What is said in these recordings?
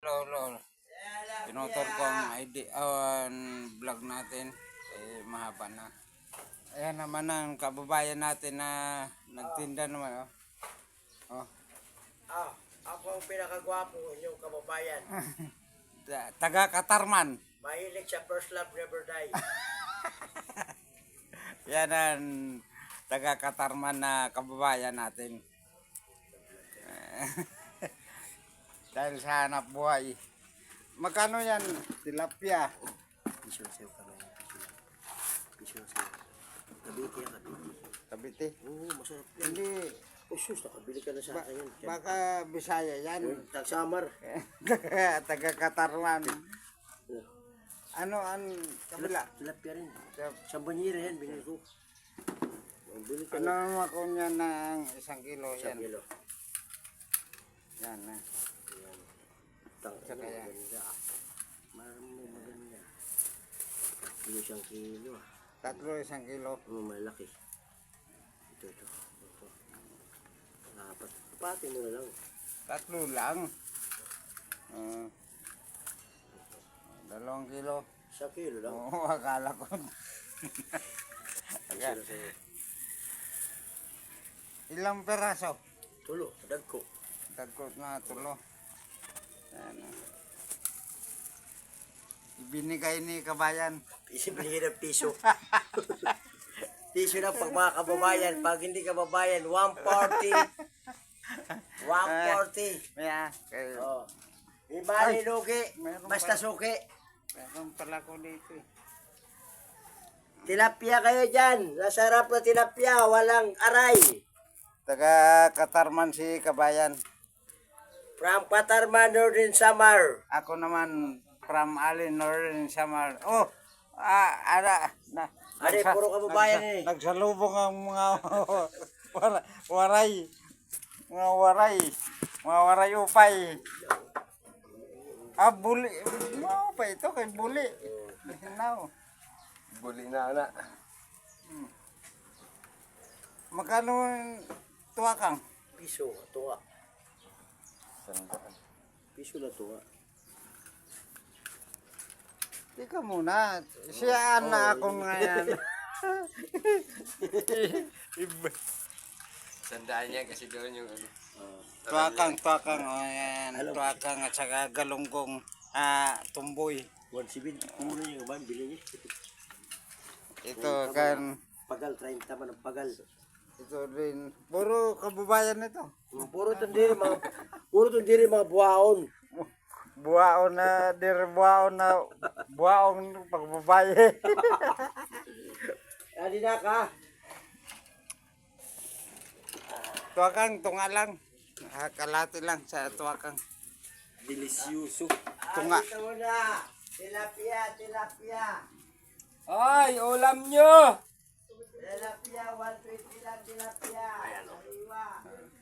Lolo, pinutor ko ang ID, vlog natin. Mahaba na. Ayan naman ang kababayan natin na nagtinda naman. Oh. Ako ang pinakagwapo inyong kababayan. Taga Katarman. Mahilig sa first love never die. Yan ang taga Katarman na kababayan natin. Dahil sa hanap buhay. Magkano yan? Tilapia. Piso sa'yo ka na. Piso sa'yo. Kabiti yan, kabiti. Kabiti. Oo, masarap yan. Hindi. Oh, sus, nakabili ka na sa akin yan. Baka Bisaya yan. Tagsamar. Taga Katarman. Ano ang kabila? Tilapia rin. Sa banyera yan, binili ko. Bili ka Ano na. naman ko niya ng 1 kilo yan? 1 kilo. Yan na. Saka yan. Marami maganda. Kilo 1 kilo. Tatlo 1 kilo. Malaki. Ito. Apat. Pati mo na lang. Tatlo lang. 2 kilo. 1 kilo lang. Oo, akala ko. Sila sa'yo. Ilang peraso? Tulo, dagko. Tagkot na tulo. Yan. Ibinigay ni kabayan. Binigyan ng piso. Piso lang pag mga kababayan. Pag hindi kababayan, 140. 140. Maya, kayo. Oh. Imali lugi, Meron basta pa. suki. Meron pala ko dito eh. Tilapia kayo dyan. Nasarap na tilapia, walang aray. Taga Katarman si kabayan. From Patarman, Northern Samar. Ako naman from Alin, Northern Samar. Oh, Puro kababayan eh. Nagsalubong ang mga waray. Mga waray. Mga waray upay. Buli. Mga upay ito kay buli. Now. Buli na na. Magkano tuwa kang? Piso, tuwa. Piso na tuwa. Tika muna. Siyaan na ako ngayon. Sandaan niya kasi doon yung ano. Tuwakang. O yan. Tuwakang at saka galunggong tumboy. 170. Kung na yung ba, bili niya. Ito kan. Pagal, 30 man ang pagal. Ito rin. Puro kababayan ito. Puro tundiri mga buhaon. Buwaon na buwaon pagbabaye. Adi na ka. Tuwakang tunga lang. Kalati lang sa tuwakang. Delisyoso. Tunga. Ito na. Tilapia. Ay, ulam nyo! Tilapia, 120 lang tilapia. Ayan o.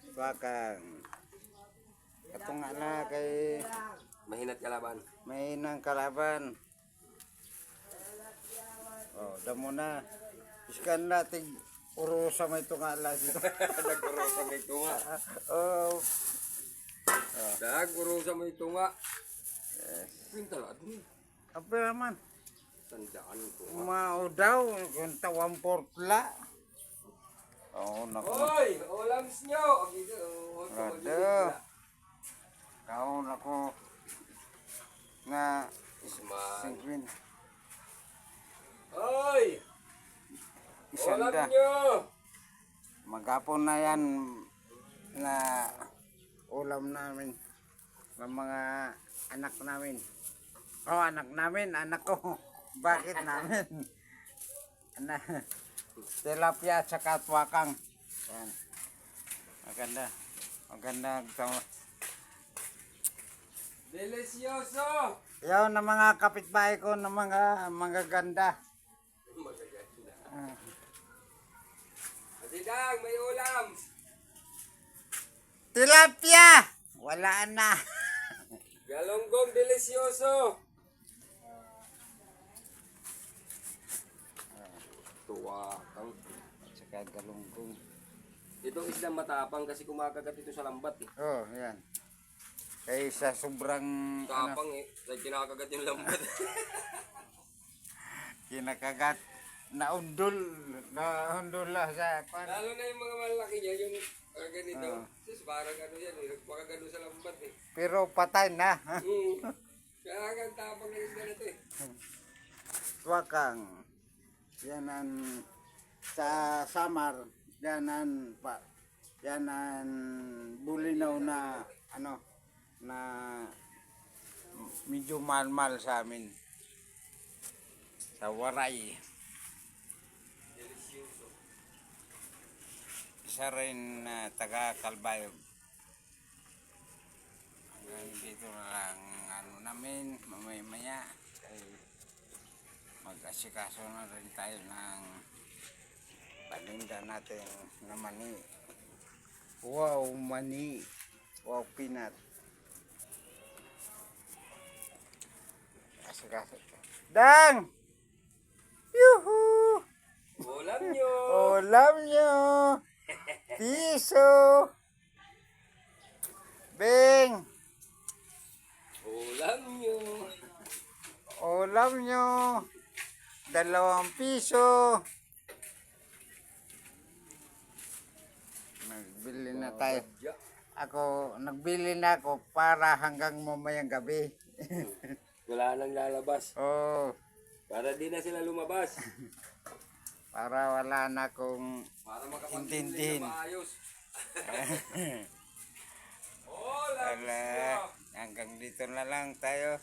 Tuwakang. Katunga na kay Mahinat kalaban. may nang kalaban. Oh, damo na. Iskan natin urusa may tunga lang dito. Naguro sa may tunga. Oh, Naguro sa may tunga. Pintal at ni. apa naman? Sandaan ko. Mao daw kung tawang portla. Oh, nako. Hoy, ulams nyo! Ada. Kau nako na Isman. singkwin Hoy! Ulam isanda. nyo! Magapon na yan na ulam namin ng mga anak namin. Oh, anak namin, anak ko. Bakit namin? Tilapia at saka tuwakang. Yan. Maganda. Maganda. Delisyoso! Yaw na mga kapitbahay ko na mga ganda. Asidang, may ulam! Tilapia! Wala na. Galonggong delisyoso! Tuwakang. Saka galunggong. Itong islang matapang kasi kumakagat ito sa lambat eh. Oh, yan. Kaysa sobrang Tapang eh. Dahil kinakagat yung lambat. kinakagat naundol lah sa pan. Lalo na yung mga malaki niya, yung ganito. Oo. Sus, parang ano yan eh. Nagpakagano sa lambat eh. Pero patay na. Kaya ang tapang na yung ganito eh. Wakang yanan sa Samar yanan bulinaw na ano na medyo malmal sa amin sa Waray. Delicioso. Isa rin na taga Kalbayog. Hanggang dito na lang ano namin mamaya ay mag-asikaso na rin tayo ng paninda natin na mani. Wow, mani. Wow, peanut. Asikaso. Dang! Yuhu! Ulam nyo! Ulam nyo! Piso! Beng! Ulam nyo! Ulam nyo! 2 piso! Nagbili na tayo. Nagbili na ako para hanggang mamayang gabi. Wala nang lalabas. Oh, Para di na sila lumabas. para wala na akong Para makapag-intindihin intindihin. na maayos. Ulam Wala. nyo! Hanggang dito na lang tayo.